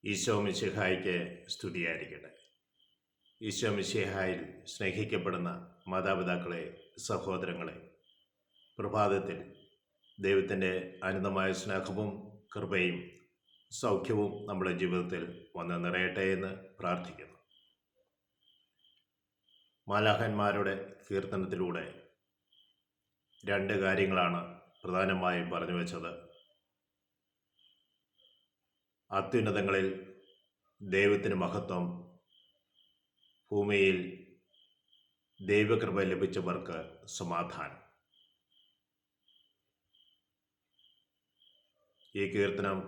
ഈശോ മിശിഹായ്ക്ക് സ്തുതിയായിരിക്കട്ടെ. ഈശോ മിശിഹായിൽ സ്നേഹിക്കപ്പെടുന്ന മാതാപിതാക്കളെ, സഹോദരങ്ങളെ, പ്രഭാതത്തിൽ ദൈവത്തിൻ്റെ അനന്തമായ സ്നേഹവും കൃപയും സൗഖ്യവും നമ്മുടെ ജീവിതത്തിൽ വന്ന് നിറയട്ടെ എന്ന് പ്രാർത്ഥിക്കുന്നു. മാലാഖന്മാരുടെ കീർത്തനത്തിലൂടെ രണ്ട് കാര്യങ്ങളാണ് പ്രധാനമായും പറഞ്ഞു വച്ചത്. അത്യുന്നതങ്ങളിൽ ദൈവത്തിന് മഹത്വം, ഭൂമിയിൽ ദൈവകൃപ ലഭിച്ചവർക്ക് സമാധാനം. ഈ കീർത്തനം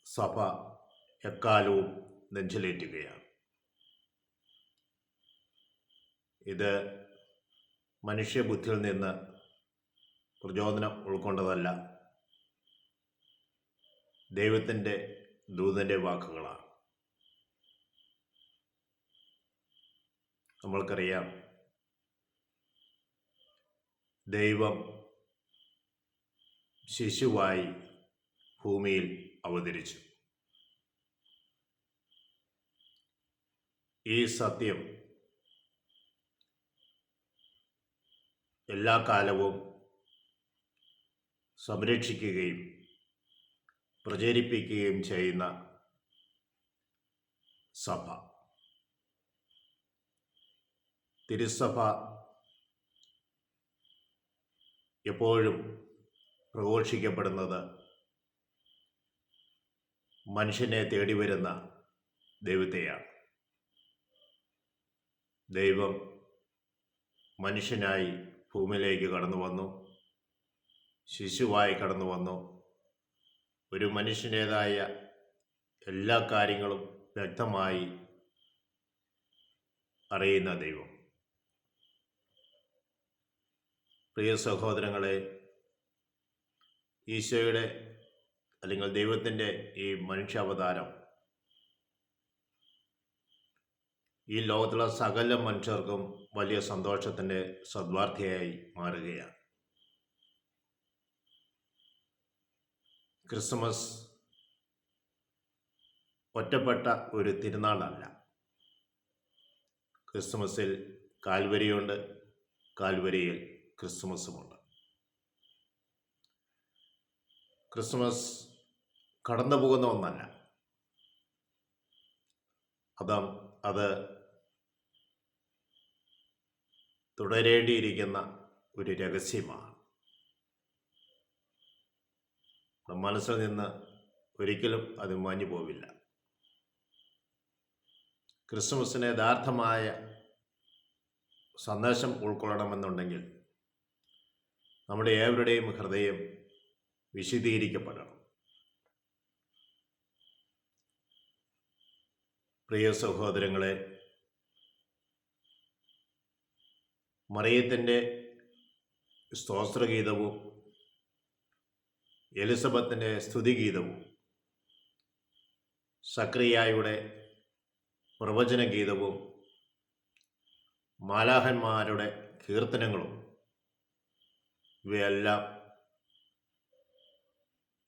സഭ എക്കാലവും നെഞ്ചിലേറ്റുകയാണ്. ഇത് മനുഷ്യബുദ്ധിയിൽ നിന്ന് പ്രചോദനം ഉൾക്കൊണ്ടതല്ല, ദൈവത്തിൻ്റെ ദൂതൻ്റെ വാക്കുകളാണ്. നമ്മൾക്കറിയാം, ദൈവം ശിശുവായി ഭൂമിയിൽ അവതരിച്ചു. ഈ സത്യം എല്ലാ കാലവും സംരക്ഷിക്കുകയും പ്രചരിപ്പിക്കുകയും ചെയ്യുന്ന സഭ, തിരുസഭ, എപ്പോഴും പ്രഘോഷിക്കപ്പെടുന്നത് മനുഷ്യനെ തേടി വരുന്ന ദൈവത്തെയാണ്. ദൈവം മനുഷ്യനായി ഭൂമിയിലേക്ക് കടന്നു വന്നു, ശിശുവായി കടന്നു വന്നു. ഒരു മനുഷ്യൻ്റേതായ എല്ലാ കാര്യങ്ങളും വ്യക്തമായി അറിയുന്ന ദൈവം. പ്രിയ സഹോദരങ്ങളെ, ഈശോയുടെ അല്ലെങ്കിൽ ദൈവത്തിൻ്റെ ഈ മനുഷ്യാവതാരം ഈ ലോകത്തുള്ള സകല മനുഷ്യർക്കും വലിയ സന്തോഷത്തിൻ്റെ സദ്വാർത്തയായി മാറുകയാണ്. ക്രിസ്മസ് ഒറ്റപ്പെട്ട ഒരു തിരുനാളല്ല. ക്രിസ്മസിൽ കാൽവരിയുണ്ട്, കാൽവരിയിൽ ക്രിസ്മസുമുണ്ട്. ക്രിസ്മസ് കടന്നു പോകുന്ന ഒന്നല്ല, അത് തുടരേണ്ടിയിരിക്കുന്ന ഒരു രഹസ്യമാണ്. മനസ്സിൽ നിന്ന് ഒരിക്കലും അത് മാഞ്ഞു പോവില്ല. ക്രിസ്മസിന് യഥാർത്ഥമായ സന്ദേശം ഉൾക്കൊള്ളണമെന്നുണ്ടെങ്കിൽ നമ്മുടെ ഏവരുടെയും ഹൃദയം വിശദീകരിക്കപ്പെടണം. പ്രിയ സഹോദരങ്ങളെ, മറിയത്തിൻ്റെ സ്തോത്രഗീതവും എലിസബത്തിൻ്റെ സ്തുതിഗീതവും സക്രിയായുടെ പ്രവചനഗീതവും മാലാഖന്മാരുടെ കീർത്തനങ്ങളും ഇവയെല്ലാം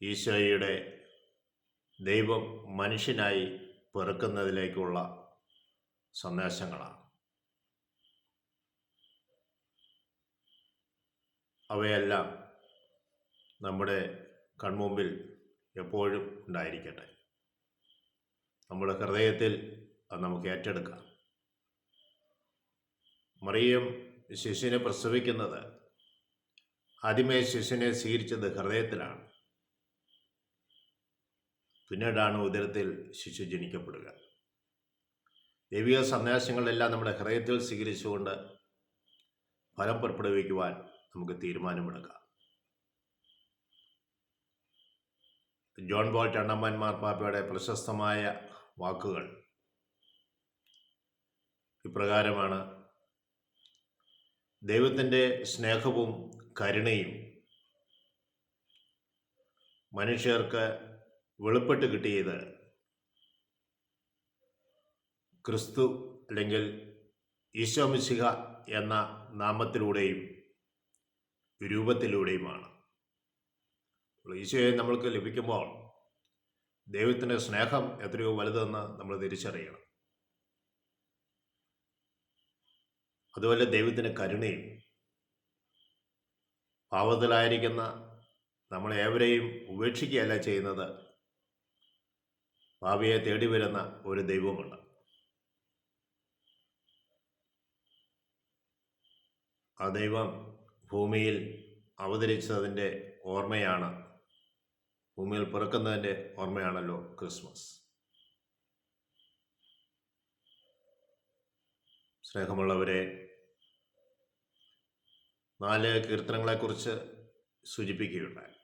ഈശോയുടെ ദൈവം മനുഷ്യനായി പിറക്കുന്നതിലേക്കുള്ള സന്ദേശങ്ങളാണ്. അവയെല്ലാം നമ്മുടെ കൺമുമ്പിൽ എപ്പോഴും ഉണ്ടായിരിക്കട്ടെ. നമ്മുടെ ഹൃദയത്തിൽ അത് നമുക്ക് ഏറ്റെടുക്കാം. മറിയം ശിശുവിനെ പ്രസവിക്കുന്നത്, ആദ്യമേ ശിശുവിനെ സ്വീകരിച്ചത് ഹൃദയത്തിലാണ്. പിന്നീടാണ് ഉദരത്തിൽ ശിശു ജനിക്കപ്പെടുക. ദൈവിക സന്ദേശങ്ങളെല്ലാം നമ്മുടെ ഹൃദയത്തിൽ സ്വീകരിച്ചുകൊണ്ട് ഫലം പുറപ്പെടുവിക്കുവാൻ നമുക്ക് തീരുമാനമെടുക്കാം. ജോൺ പോൾ രണ്ടാമൻ മാർപ്പാപ്പയുടെ പ്രശസ്തമായ വാക്കുകൾ ഇപ്രകാരമാണ്: ദൈവത്തിൻ്റെ സ്നേഹവും കരുണയും മനുഷ്യർക്ക് വെളിപ്പെട്ട് കിട്ടിയത് ക്രിസ്തു അല്ലെങ്കിൽ ഈശോ മിശിഹ എന്ന നാമത്തിലൂടെയും രൂപത്തിലൂടെയുമാണ്. ഈശോയെ നമ്മൾക്ക് ലഭിക്കുമ്പോൾ ദൈവത്തിൻ്റെ സ്നേഹം എത്രയോ വലുതെന്ന് നമ്മൾ തിരിച്ചറിയണം. അതുപോലെ ദൈവത്തിൻ്റെ കരുണയും പാവത്തിലായിരിക്കുന്ന നമ്മളേവരെയും ഉപേക്ഷിക്കുകയല്ല ചെയ്യുന്നത്. പാപിയെ തേടി വരുന്ന ഒരു ദൈവമുണ്ട്. ആ ദൈവം ഭൂമിയിൽ അവതരിച്ചതിൻ്റെ ഓർമ്മയാണ്, ഭൂമിയിൽ പിറക്കുന്നതിൻ്റെ ഓർമ്മയാണല്ലോ ക്രിസ്മസ്. സ്നേഹമുള്ളവരെ, 4 കീർത്തനങ്ങളെക്കുറിച്ച് സൂചിപ്പിക്കുകയുണ്ടായി.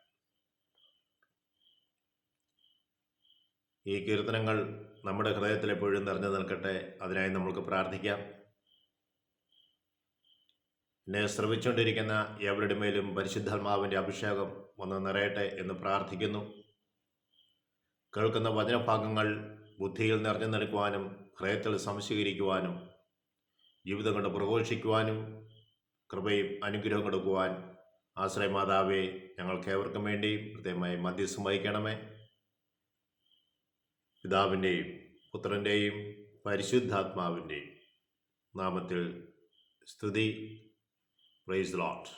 ഈ കീർത്തനങ്ങൾ നമ്മുടെ ഹൃദയത്തിൽ എപ്പോഴും നിറഞ്ഞു നിൽക്കട്ടെ. അതിനായി നമുക്ക് പ്രാർത്ഥിക്കാം. എന്നെ ശ്രമിച്ചുകൊണ്ടിരിക്കുന്ന എവരുടെ മേലും പരിശുദ്ധാത്മാവിൻ്റെ അഭിഷേകം ഒന്ന് നിറയട്ടെ എന്ന് പ്രാർത്ഥിക്കുന്നു. കേൾക്കുന്ന വചനഭാഗങ്ങൾ ബുദ്ധിയിൽ നിറഞ്ഞു നിൽക്കുവാനും ഹൃദയത്തിൽ സംശീകരിക്കുവാനും ജീവിതം കൊണ്ട് പ്രഘോഷിക്കുവാനും കൃപയും അനുഗ്രഹം കൊടുക്കുവാൻ ആശ്രയമാതാവേ ഞങ്ങൾക്കേവർക്കും വേണ്ടിയും പ്രത്യേകമായി മധ്യസ്ഥം വഹിക്കണമേ. പിതാവിൻ്റെയും പുത്രൻ്റെയും പരിശുദ്ധാത്മാവിൻ്റെയും നാമത്തിൽ സ്തുതി. Praise the Lord.